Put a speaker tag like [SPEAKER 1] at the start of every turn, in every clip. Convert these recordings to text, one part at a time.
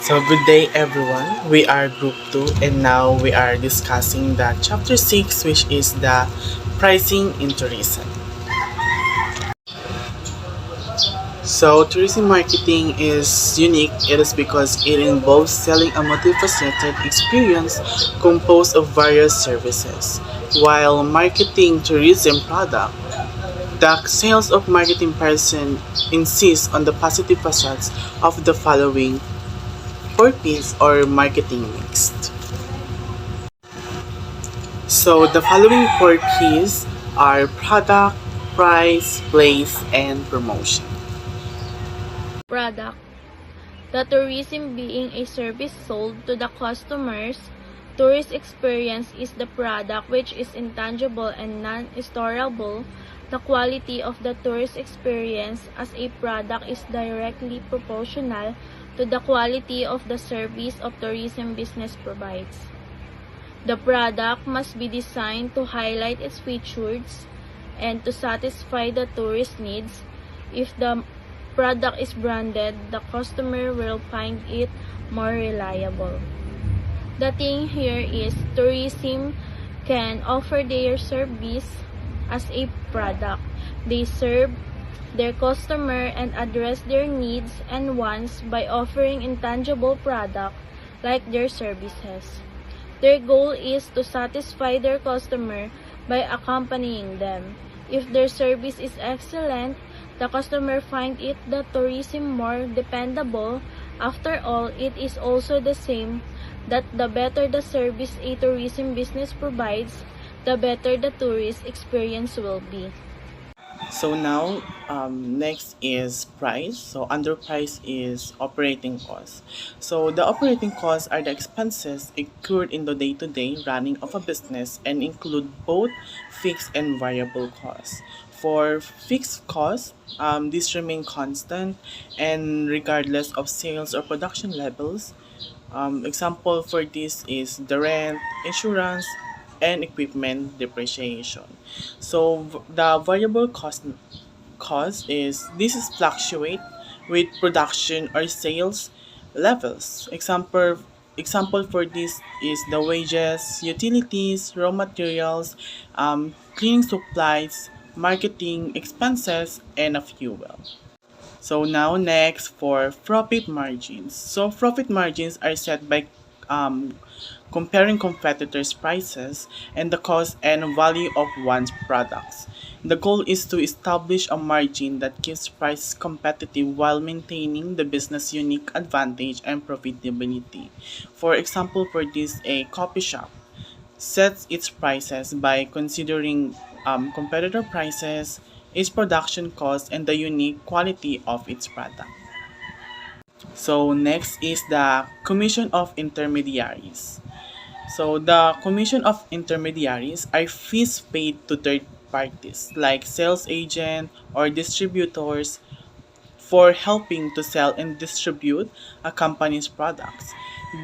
[SPEAKER 1] So good day everyone. We are group 2 and now we are discussing the chapter 6, which is the pricing in tourism. So tourism marketing is unique. It is because it involves selling a multifaceted experience composed of various services. While marketing tourism product, the sales of marketing person insists on the positive facets of the following 4 P's or marketing mix. So the following 4 P's are product, price, place, and promotion.
[SPEAKER 2] Product. The tourism being a service sold to the customers. Tourist experience is the product which is intangible and non-storable. The quality of the tourist experience as a product is directly proportional to the quality of the service of tourism business provides. The product must be designed to highlight its features and to satisfy the tourist needs. If the product is branded, the customer will find it more reliable. The thing here is tourism can offer their service as a product. They serve their customer and address their needs and wants by offering intangible product like their services. Their goal is to satisfy their customer by accompanying them. If their service is excellent, the customer find it the tourism more dependable. After all, it is also the same that the better the service a tourism business provides, the better the tourist experience will be.
[SPEAKER 1] So now, next is price. So under price is operating costs. So the operating costs are the expenses incurred in the day-to-day running of a business and include both fixed and variable costs. For fixed costs, these remain constant and regardless of sales or production levels. Example for this is the rent, insurance, and equipment depreciation. So the variable cost is this is fluctuate with production or sales levels. Example for this is the wages, utilities, raw materials, cleaning supplies, marketing expenses, and a fuel. So now next for profit margins. So profit margins are set by comparing competitors' prices and the cost and value of one's products. The goal is to establish a margin that keeps prices competitive while maintaining the business unique advantage and profitability. For example, for this, a coffee shop sets its prices by considering competitor prices, its production cost, and the unique quality of its product. So next is the commission of intermediaries. So the commission of intermediaries are fees paid to third parties like sales agent or distributors for helping to sell and distribute a company's products.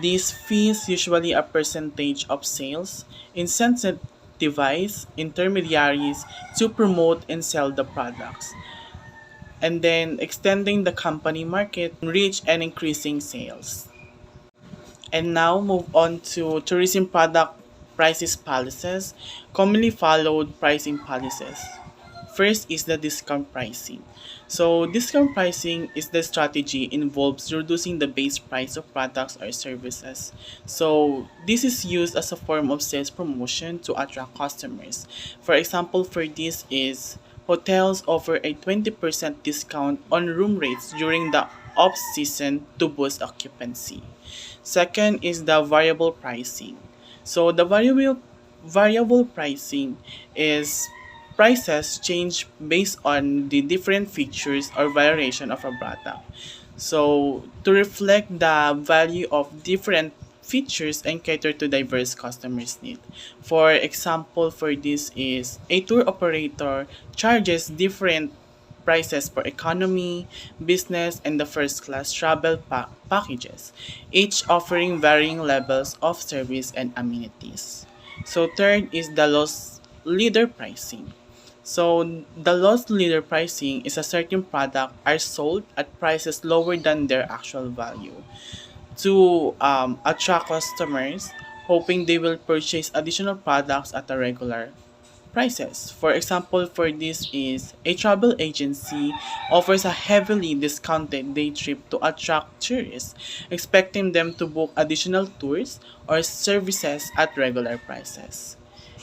[SPEAKER 1] These fees, usually a percentage of sales, incentivize intermediaries to promote and sell the products, and then extending the company market reach and increasing sales. And now move on to tourism product prices policies, commonly followed pricing policies. First is the discount pricing. So discount pricing is the strategy involves reducing the base price of products or services. So this is used as a form of sales promotion to attract customers. For example, for this is hotels offer a 20% discount on room rates during the off-season to boost occupancy. Second is the variable pricing. So the variable pricing is prices change based on the different features or variation of a product. So to reflect the value of different features and cater to diverse customers' need. For example, for this is a tour operator charges different prices for economy, business, and the first class travel packages, each offering varying levels of service and amenities. So third is the loss leader pricing. So the loss leader pricing is a certain product are sold at prices lower than their actual value. to attract customers, hoping they will purchase additional products at a regular prices. For example, for this is a travel agency offers a heavily discounted day trip to attract tourists, expecting them to book additional tours or services at regular prices.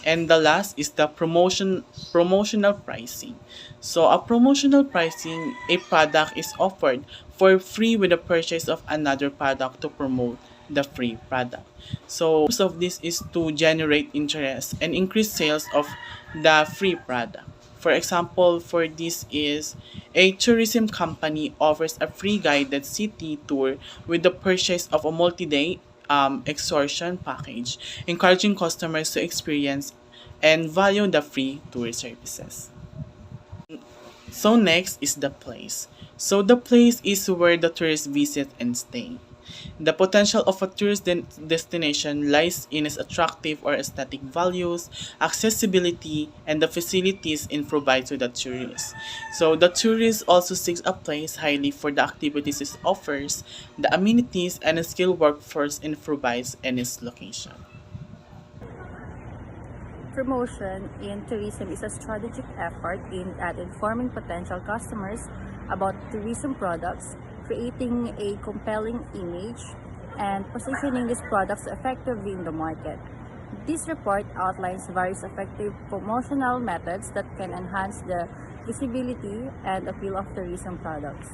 [SPEAKER 1] And the last is the promotional pricing. So a promotional pricing, a product is offered for free with the purchase of another product to promote the free product. So purpose of this is to generate interest and increase sales of the free product. For example, for this is a tourism company offers a free guided city tour with the purchase of a multi-day excursion package, encouraging customers to experience and value the free tour services. So next is the place. So the place is where the tourists visit and stay. The potential of a tourist destination lies in its attractive or aesthetic values, accessibility, and the facilities it provides to the tourists. So the tourist also seeks a place highly for the activities it offers, the amenities, and the skilled workforce it provides in its location.
[SPEAKER 3] Promotion in tourism is a strategic effort aimed at informing potential customers about tourism products, creating a compelling image, and positioning these products effectively in the market. This report outlines various effective promotional methods that can enhance the visibility and appeal of tourism products.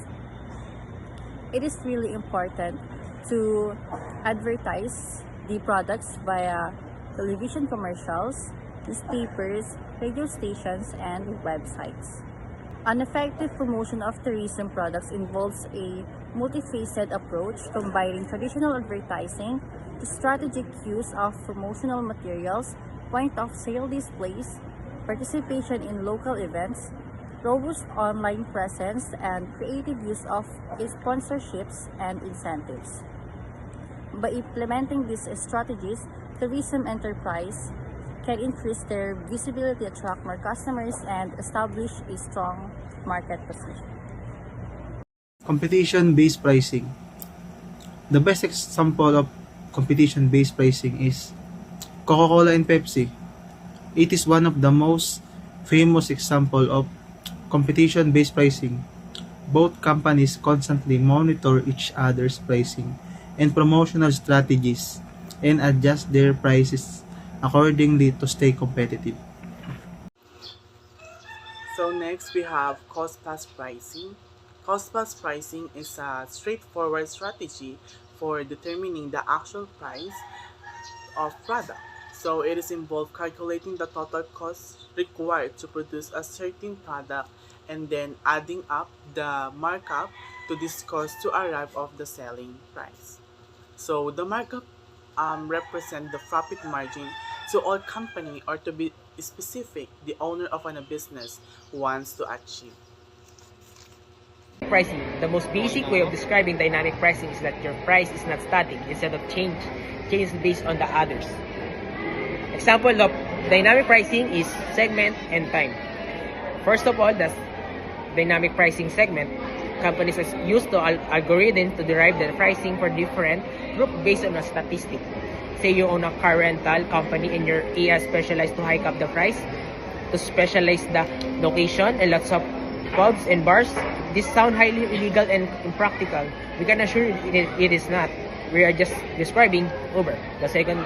[SPEAKER 3] It is really important to advertise the products via television commercials, newspapers, radio stations, and websites. An effective promotion of tourism products involves a multifaceted approach combining traditional advertising, the strategic use of promotional materials, point of sale displays, participation in local events, robust online presence, and creative use of sponsorships and incentives. By implementing these strategies, tourism enterprise can increase their visibility, attract more customers, and establish a strong market position.
[SPEAKER 4] Competition-based pricing. The best example of competition-based pricing is Coca-Cola and Pepsi. It is one of the most famous example of competition-based pricing. Both companies constantly monitor each other's pricing and promotional strategies and adjust their prices accordingly to stay competitive.
[SPEAKER 1] So next we have cost plus pricing. Cost plus pricing is a straightforward strategy for determining the actual price of product. So it is involved calculating the total cost required to produce a certain product and then adding up the markup to this cost to arrive of the selling price. So the markup represent the profit margin to all company, or to be specific, the owner of a business wants to achieve.
[SPEAKER 5] Pricing. The most basic way of describing dynamic pricing is that your price is not static, instead of changes based on the others. Example of dynamic pricing is segment and time. First of all, the dynamic pricing segment. Companies use the algorithm to derive the pricing for different group based on a statistic. Say you own a car rental company and your AI specialized to hike up the price, to specialize the location and lots of pubs and bars. This sound highly illegal and impractical. We can assure you it is not. We are just describing Uber. The second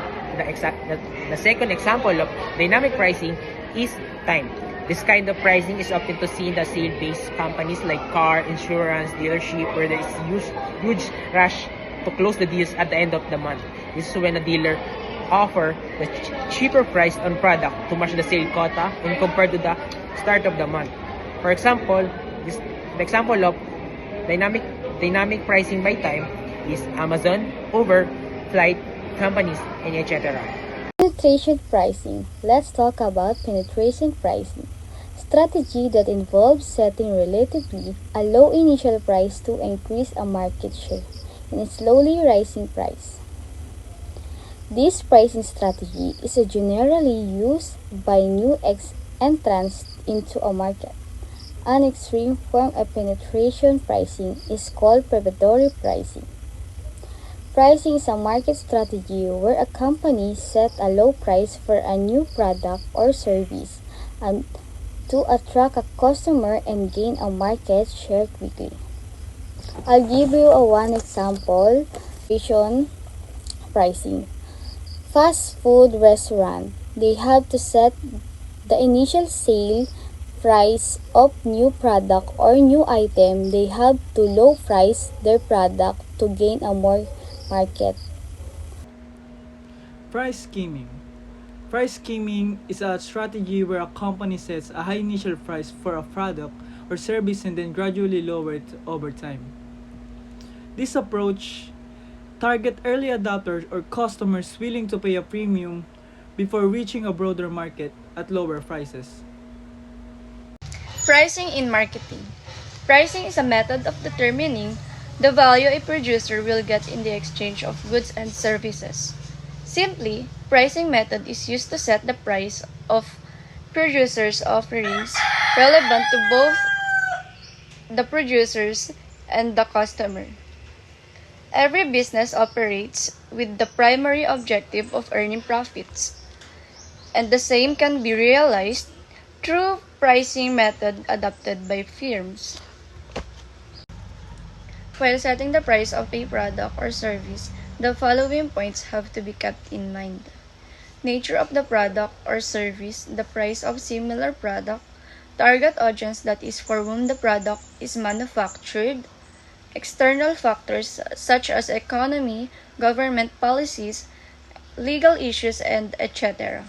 [SPEAKER 5] example of dynamic pricing is time. This kind of pricing is often to see in the sale-based companies like car, insurance, dealership, where there is huge rush to close the deals at the end of the month. This is when a dealer offer the cheaper price on product to match the sale quota when compared to the start of the month. For example, the example of dynamic pricing by time is Amazon, Uber, flight companies, and etc.
[SPEAKER 6] Penetration pricing. Let's talk about penetration pricing. Strategy that involves setting relatively a low initial price to increase a market share in a slowly rising price. This pricing strategy is generally used by new entrants into a market. An extreme form of penetration pricing is called predatory pricing. Pricing is a market strategy where a company sets a low price for a new product or service and to attract a customer and gain a market share quickly. I'll give you a one example. Station pricing. Fast food restaurant. They have to set the initial sale price of new product or new item. They have to low price their product to gain a more market.
[SPEAKER 7] Price skimming. Price skimming is a strategy where a company sets a high initial price for a product or service and then gradually lower it over time. This approach target early adopters or customers willing to pay a premium before reaching a broader market at lower prices.
[SPEAKER 2] Pricing in marketing. Pricing is a method of determining the value a producer will get in the exchange of goods and services. Simply, pricing method is used to set the price of producers' offerings relevant to both the producers and the customer. Every business operates with the primary objective of earning profits, and the same can be realized through pricing method adopted by firms. While setting the price of a product or service, the following points have to be kept in mind. Nature of the product or service, the price of similar product, target audience that is for whom the product is manufactured, external factors such as economy, government policies, legal issues, and etc.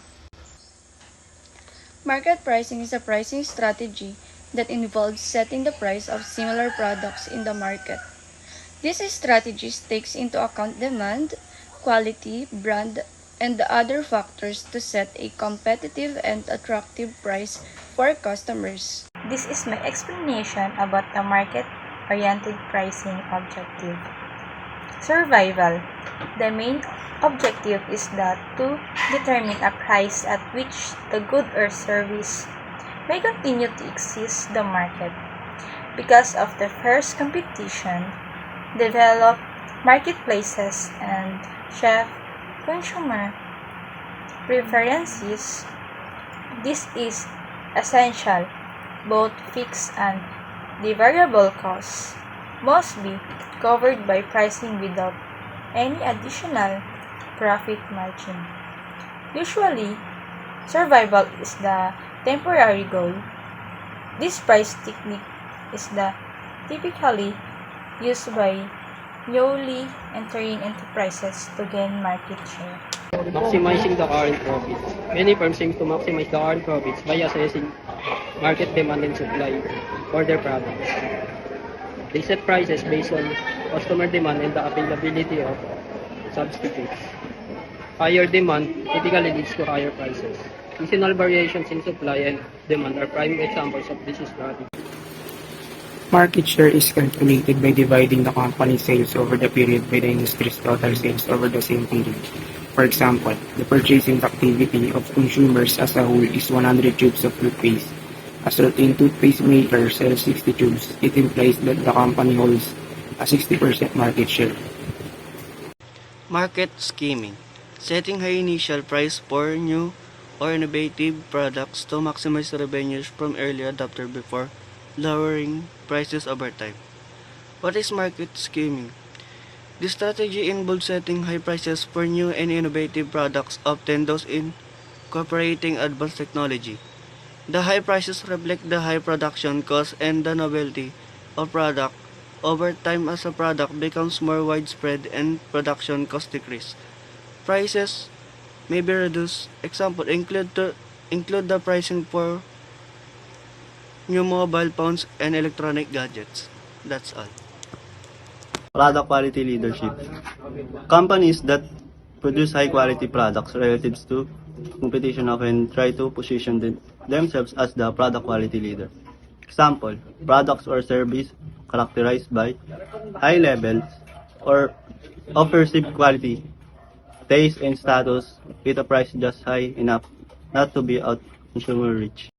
[SPEAKER 2] Market pricing is a pricing strategy that involves setting the price of similar products in the market. This strategy takes into account demand, quality, brand, and other factors to set a competitive and attractive price for customers.
[SPEAKER 8] This is my explanation about the market-oriented pricing objective. Survival. The main objective is that to determine a price at which the good or service may continue to exist in the market. Because of the first competition, develop marketplaces and shift consumer preferences. This is essential. Both fixed and the variable costs must be covered by pricing without any additional profit margin. Usually, survival is the temporary goal. This price technique is the typically used by newly entering enterprises to gain market share.
[SPEAKER 9] Maximizing the current profits. Many firms aim to maximize the current profits by assessing market demand and supply for their products. They set prices based on customer demand and the availability of substitutes. Higher demand typically leads to higher prices. Seasonal variations in supply and demand are prime examples of this strategy.
[SPEAKER 10] Market share is calculated by dividing the company's sales over the period by the industry's total sales over the same period. For example, the purchasing activity of consumers as a whole is 100 tubes of toothpaste. A certain toothpaste maker sells 60 tubes. It implies that the company holds a 60% market share.
[SPEAKER 11] Market scheming. Setting high initial price for new or innovative products to maximize revenues from early adopter before lowering prices over time. What is market scheming? This strategy involves setting high prices for new and innovative products, often those incorporating advanced technology. The high prices reflect the high production cost and the novelty of product. Over time, as a product becomes more widespread and production costs decrease, prices may be reduced. Example include the pricing for new mobile phones and electronic gadgets. That's all.
[SPEAKER 12] Product quality leadership. Companies that produce high quality products relative to competition often try to position themselves as the product quality leader. Example, products or service characterized by high levels or of perceived quality, taste, and status with a price just high enough not to be out consumer reach.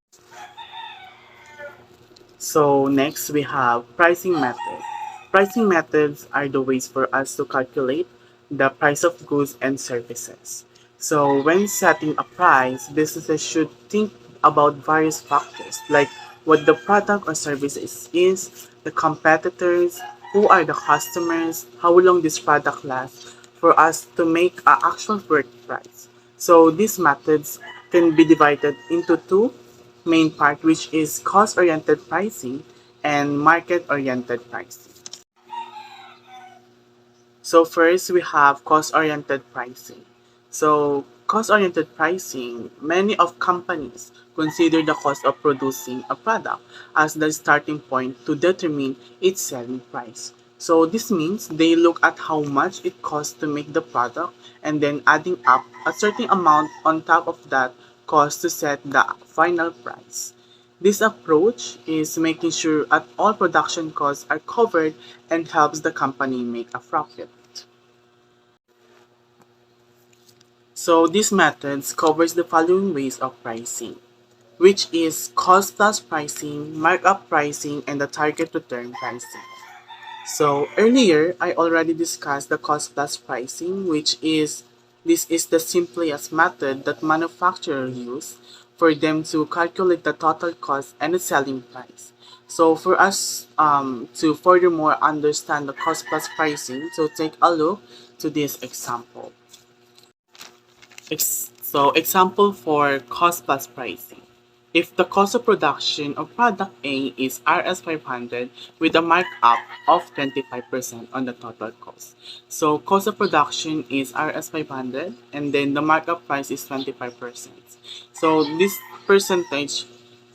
[SPEAKER 1] So next we have pricing methods. Pricing methods are the ways for us to calculate the price of goods and services. So when setting a price, businesses should think about various factors like what the product or service is, the competitors, who are the customers, how long this product lasts for us to make an actual worth price. So these methods can be divided into two main parts, which is cost-oriented pricing and market-oriented pricing. So first we have cost-oriented pricing. So cost-oriented pricing, many of companies consider the cost of producing a product as the starting point to determine its selling price. So this means they look at how much it costs to make the product and then adding up a certain amount on top of that cost to set the final price. This approach is making sure that all production costs are covered and helps the company make a profit. So these methods covers the following ways of pricing, which is cost plus pricing, markup pricing, and the target return pricing. So earlier, I already discussed the cost plus pricing, which is this is the simplest method that manufacturers use for them to calculate the total cost and the selling price. So for us to furthermore understand the cost plus pricing, so take a look to this example. So example for cost plus pricing. If the cost of production of product A is Rs 500 with a markup of 25% on the total cost. So cost of production is Rs 500 and then the markup price is 25%. So this percentage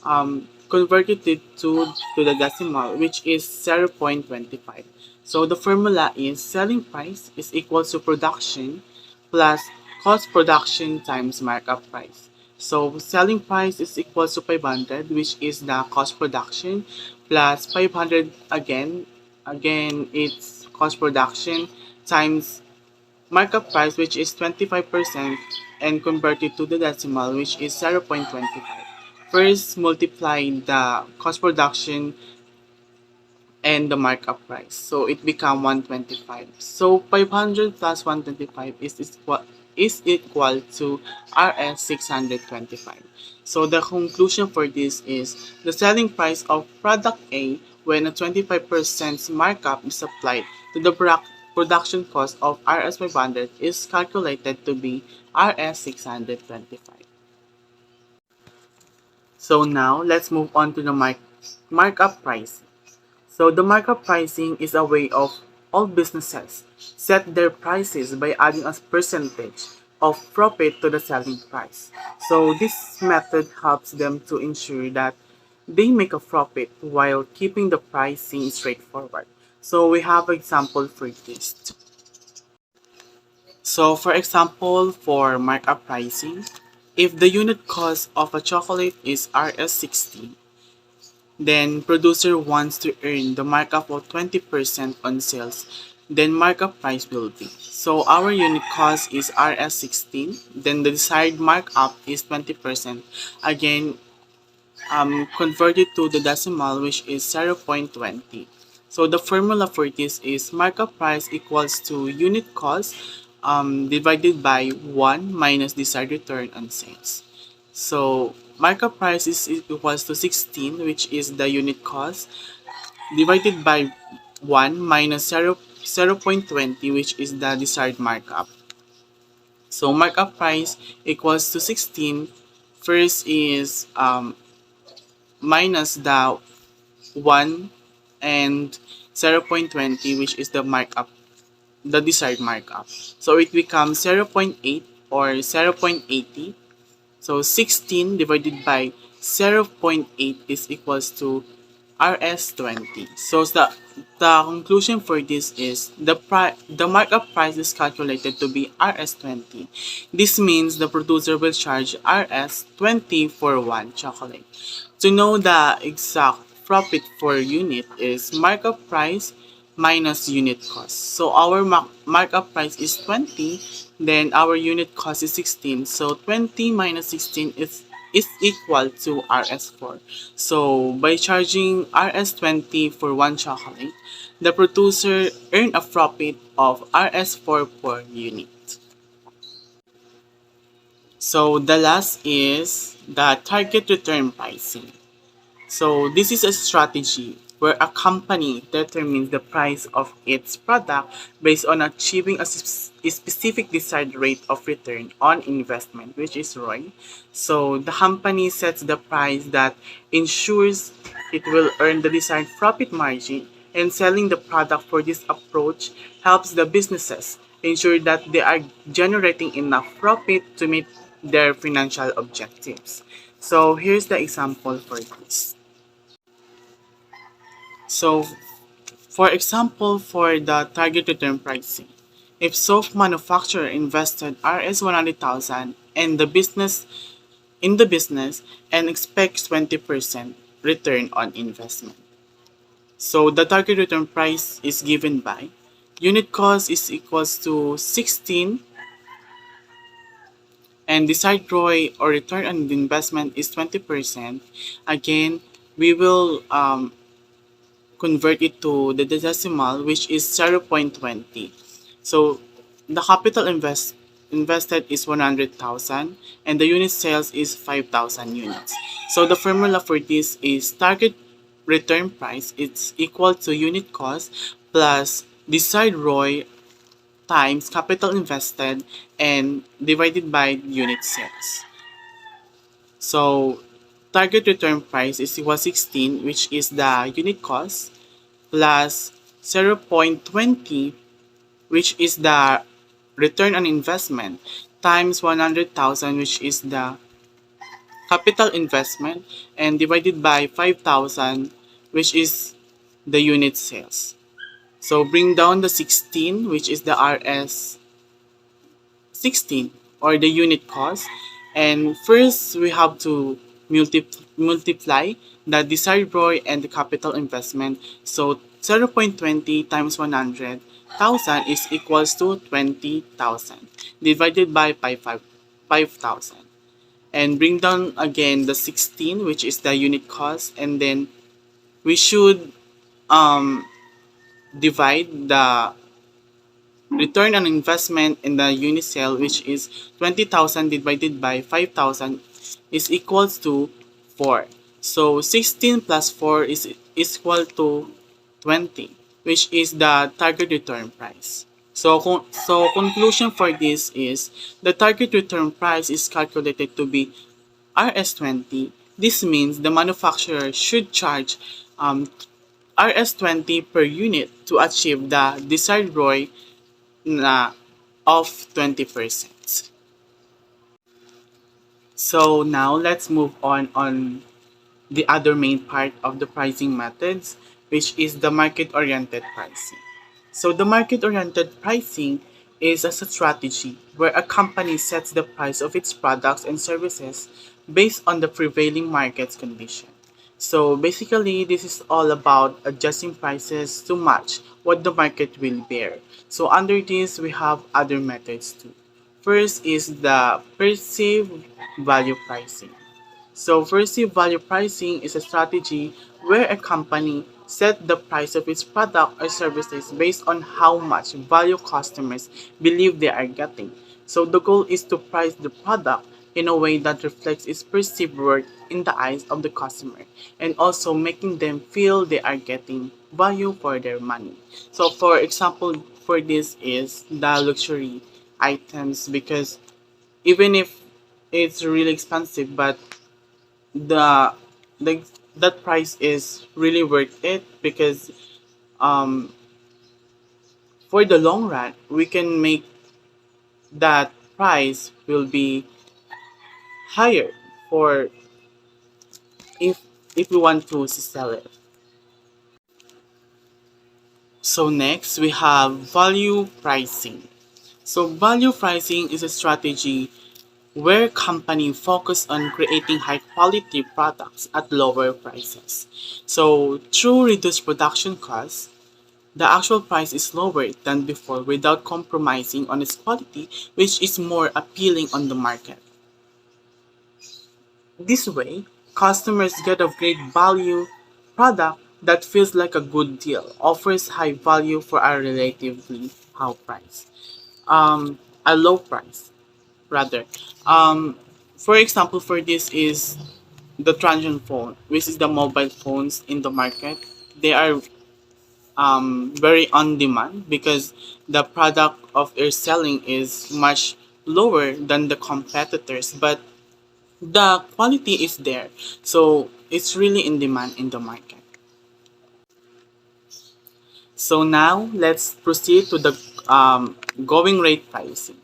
[SPEAKER 1] converted it to the decimal, which is 0.25. So the formula is selling price is equal to production plus cost production times markup price. So selling price is equal to 500, which is the cost production, plus 500 again it's cost production times markup price, which is 25%, and converted to the decimal, which is 0.25. First, multiply the cost production and the markup price. So it become 125. So 500 plus 125 is equal to Rs 625. So the conclusion for this is the selling price of product A when a 25% markup is applied to the production cost of Rs 500 is calculated to be Rs 625. So now let's move on to the markup price. So the markup pricing is a way of all businesses set their prices by adding a percentage of profit to the selling price. So this method helps them to ensure that they make a profit while keeping the pricing straightforward. So we have example for this. So for example, for markup pricing, if the unit cost of a chocolate is Rs 60, then producer wants to earn the markup of 20% on sales, then markup price will be. So our unit cost is Rs 16, then the desired markup is 20%. Again, converted to the decimal, which is 0.20. So the formula for this is markup price equals to unit cost divided by 1 minus desired return on sales. So markup price is equals to 16, which is the unit cost, divided by 1 minus 0.20, which is the desired markup. So markup price equals to 16. First is minus the 1 and 0.20, which is the markup, the desired markup. So it becomes 0.8 or 0.80. So 16 divided by 0.8 is equals to Rs 20. So the conclusion for this is the markup price is calculated to be Rs 20. This means the producer will charge Rs 20 for one chocolate. To know the exact profit per unit is markup price minus unit cost. So our markup price is 20, then our unit cost is 16. So 20 minus 16 is is equal to RS4. So by charging RS20 for one chocolate, the producer earn a profit of RS4 per unit. So the last is the target return pricing. So this is a strategy where a company determines the price of its product based on achieving a specific desired rate of return on investment, which is ROI. So the company sets the price that ensures it will earn the desired profit margin, and selling the product for this approach helps the businesses ensure that they are generating enough profit to meet their financial objectives. So here's the example for this. So, for example, for the target return pricing, if soap manufacturer invested Rs 100,000 and the business and expects 20% return on investment. So the target return price is given by unit cost is equals to 16 and desired ROI or return on investment is 20%. Again, we will convert it to the decimal, which is 0.20. So the capital invested is 100,000 and the unit sales is 5,000 units. So the formula for this is target return price is equal to unit cost plus desired ROI times capital invested and divided by unit sales. So target return price is equal 16, which is the unit cost, plus 0.20, which is the return on investment, times 100,000, which is the capital investment, and divided by 5,000, which is the unit sales. So bring down the 16, which is the RS 16 or the unit cost. And first, we have to multiply the desired ROI and the capital investment. So 0.20 times 100,000 is equals to 20,000 divided by 5,000. And bring down again the 16, which is the unit cost, and then we should divide the return on investment in the unit sale, which is 20,000 divided by 5,000 is equals to 4. So 16 plus 4 is equal to 20, which is the target return price. So conclusion for this is the target return price is calculated to be RS20. This means the manufacturer should charge RS20 per unit to achieve the desired ROI of 20%. So now let's move on the other main part of the pricing methods, which is the market-oriented pricing. So the market-oriented pricing is a strategy where a company sets the price of its products and services based on the prevailing market condition. So basically, this is all about adjusting prices to match what the market will bear. So under this, we have other methods too. First is the perceived value pricing. So perceived value pricing is a strategy where a company set the price of its product or services based on how much value customers believe they are getting. So the goal is to price the product in a way that reflects its perceived worth in the eyes of the customer and also making them feel they are getting value for their money. So for example, for this is the luxury items, because even if it's really expensive, but the the that price is really worth it, because um for the long run we can make that price will be higher for if we want to sell it. So next we have value pricing. So value pricing is a strategy where company focus on creating high quality products at lower prices. So through reduced production costs, the actual price is lower than before without compromising on its quality, which is more appealing on the market. This way, customers get a great value product that feels like a good deal, offers high value for a relatively high price. A low price, rather. Um, for example, for this is the Transsion phone, which is the mobile phones in the market. They are very on demand because the product of their selling is much lower than the competitors, but the quality is there, so it's really in demand in the market. So now let's proceed to the going rate pricing.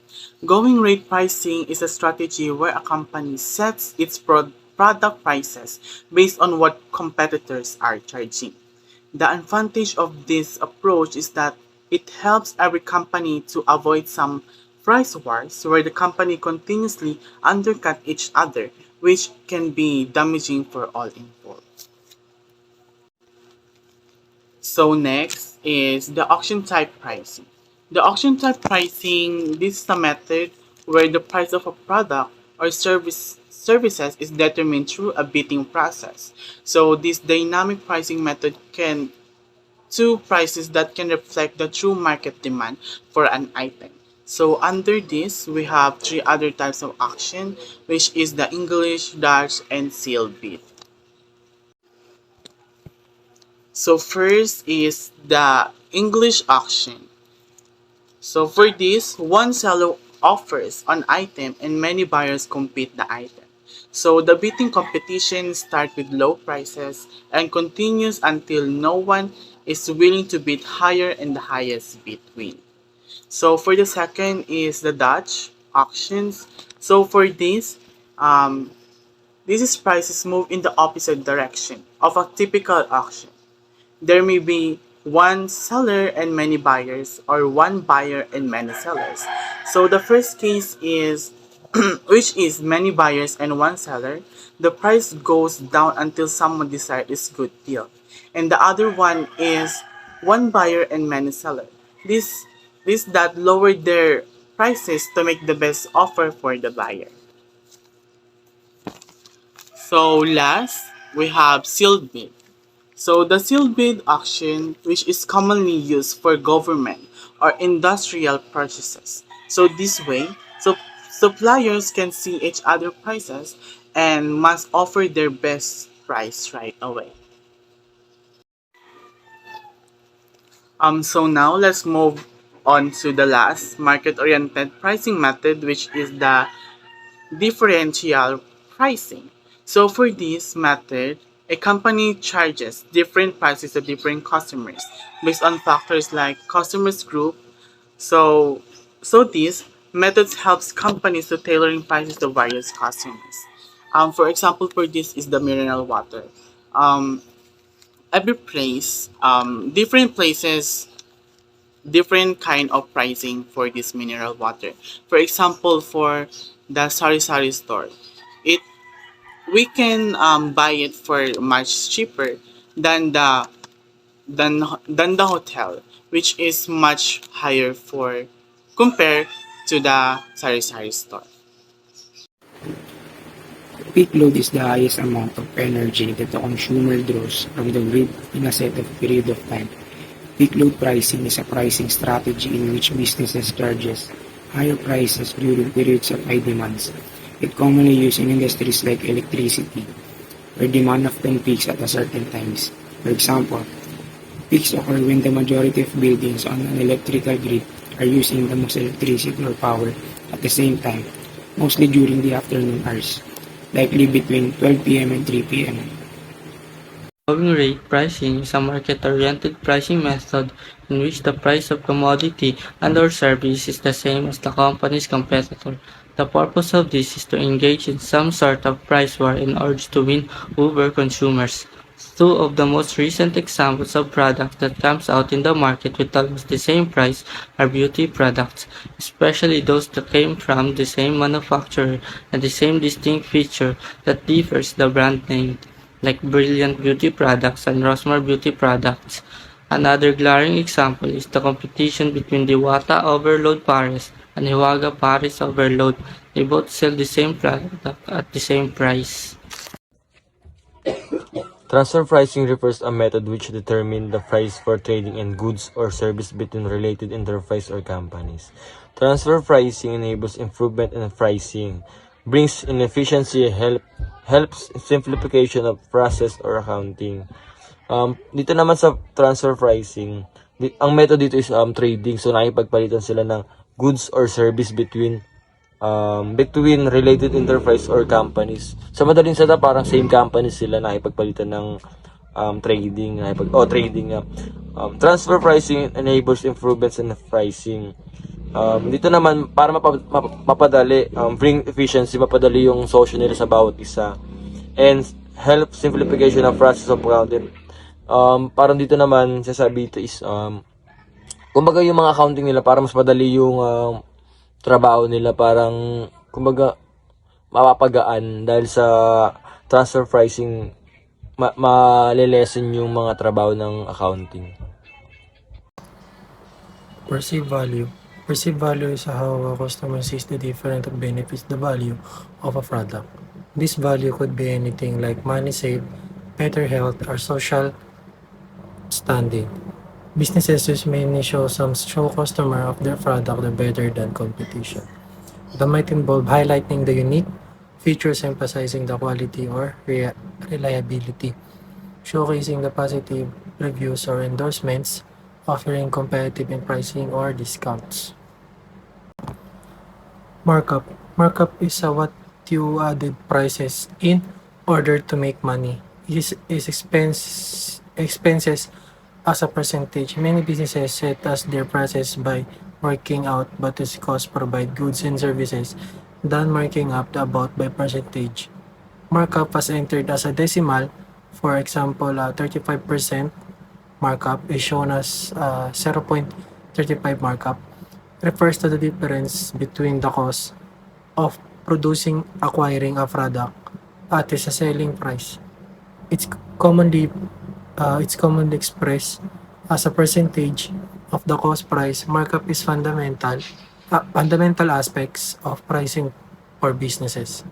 [SPEAKER 1] Going rate pricing is a strategy where a company sets its product prices based on what competitors are charging. The advantage of this approach is that it helps every company to avoid some price wars where the company continuously undercut each other, which can be damaging for all involved. So next is the auction type pricing. The auction type pricing, this is a method where the price of a product or services is determined through a bidding process. So this dynamic pricing method can two prices that can reflect the true market demand for an item. So under this, we have three other types of auction, which is the English, Dutch, and sealed bid. So first is the English auction. So for this, one seller offers an item and many buyers compete the item. So the bidding competition starts with low prices and continues until no one is willing to bid higher and the highest bid win. So for the second is the Dutch auctions. So for this is prices move in the opposite direction of a typical auction. There may be one seller and many buyers, or one buyer and many sellers. So the first case is which is many buyers and one seller. The price goes down until someone decides it's good deal. And the other one is one buyer and many seller. This that lower their prices to make the best offer for the buyer. So last, we have sealed bid. So the sealed bid auction, which is commonly used for government or industrial purchases. So this way, suppliers can see each other prices and must offer their best price right away. So now let's move on to the last market-oriented pricing method, which is the differential pricing. So for this method, a company charges different prices to different customers based on factors like customers group. So these methods helps companies to tailoring prices to various customers. For example, for this is the mineral water. Um, every place, different places, different kind of pricing for this mineral water. For example, for the Sari Sari store, it we can buy it for much cheaper than the hotel, which is much higher for compared to the Sari Sari store.
[SPEAKER 10] Peak load is the highest amount of energy that the consumer draws from the grid in a set of period of time. Peak load pricing is a pricing strategy in which businesses charges higher prices during periods of high demands. It commonly used in industries like electricity, where demand often peaks at a certain times. For example, peaks occur when the majority of buildings on an electrical grid are using the most electricity or power at the same time, mostly during the afternoon hours, likely between 12 p.m. and 3 p.m.
[SPEAKER 11] Going rate pricing is a market-oriented pricing method in which the price of commodity and/or service is the same as the company's competitor. The purpose of this is to engage in some sort of price war in order to win over consumers. Two of the most recent examples of products that comes out in the market with almost the same price are beauty products, especially those that came from the same manufacturer and the same distinct feature that differs the brand name, like Brilliant Beauty Products and Rosmar Beauty Products. Another glaring example is the competition between Diwata Overload Paris and Hiwaga Paris Overload. They both sell the same product at the same price.
[SPEAKER 13] Transfer pricing refers a method which determines the price for trading in goods or service between related enterprise or companies. Transfer pricing enables improvement in pricing, brings in efficiency, helps simplification of process or accounting. Dito naman sa transfer pricing, ang method dito is trading. So nakipagpalitan sila ng goods or service between related enterprise or companies. Sa madaling salita, parang same companies sila nakipagpalitan ng trading. Transfer pricing enables improvements in pricing. Dito naman, para mapadali, bring efficiency, mapadali yung social nila sa bawat isa. And help simplification of process of accounting. Parang dito naman, sasabi ito is, kumbaga yung mga accounting nila, para mas madali yung trabaho nila, parang kumbaga mapapagaan dahil sa transfer pricing malilesen yung mga trabaho ng accounting.
[SPEAKER 10] Perceived value. Perceived value is how a customer sees the different benefits, the value of a product. This value could be anything like money saved, better health, or social standing. Businesses mainly show customer of their product the better than competition. That might involve highlighting the unique features, emphasizing the quality or reliability, showcasing the positive reviews or endorsements, offering competitive in pricing or discounts. Markup. Markup is what you added prices in order to make money. It is expenses as a percentage. Many businesses set as their prices by working out what is cost provide goods and services, then marking up the amount by percentage. Markup was entered as a decimal. For example, 35% markup is shown as 0.35 markup. Refers to the difference between the cost of acquiring a product at its selling price. It's commonly expressed as a percentage of the cost price. Markup is fundamental aspects of pricing for businesses,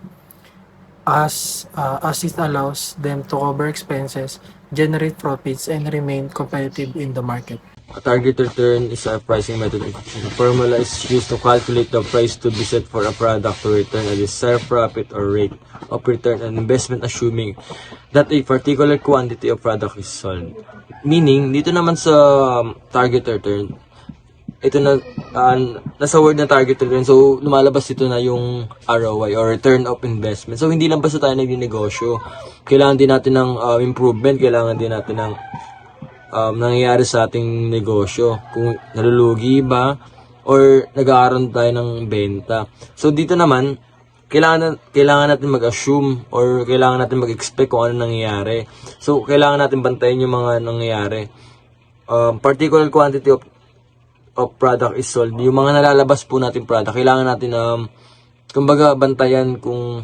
[SPEAKER 10] as it allows them to cover expenses, generate profits, and remain competitive in the market.
[SPEAKER 13] A target return is a pricing method. The formula is used to calculate the price to be set for a product to return a desired profit or rate of return on investment, assuming that a particular quantity of product is sold. Meaning, dito naman sa target return, ito na, nasa word na target return, so lumalabas ito na yung ROI or return of investment. So hindi lang basta tayo nagdi-negosyo, kailangan din natin ng improvement, kailangan din natin ng nangyayari sa ating negosyo, kung nalulugi ba or nag-aaron tayo ng benta. So dito naman, kailangan natin mag-assume or kailangan natin mag-expect kung ano nangyayari. So kailangan natin bantayan yung mga nangyayari. Particular quantity of product is sold. Yung mga nalalabas po natin product, kailangan natin kumbaga bantayan kung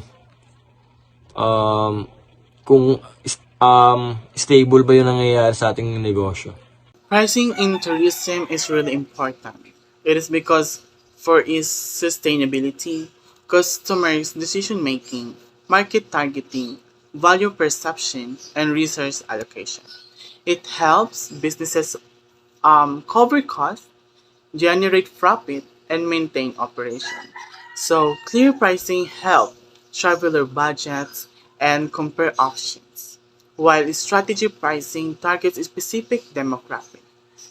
[SPEAKER 13] stable ba yung nangyayari sa ating negosyo.
[SPEAKER 1] Pricing in tourism is really important. It is because for its sustainability, customers' decision-making, market targeting, value perception, and resource allocation. It helps businesses cover costs, generate profit, and maintain operation. So, clear pricing helps traveler budgets and compare options, while strategy pricing targets a specific demographic.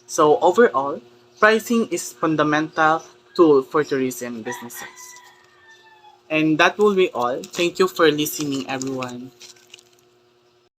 [SPEAKER 1] So, overall, pricing is fundamental tool for tourism businesses. And that will be all. Thank you for listening, everyone.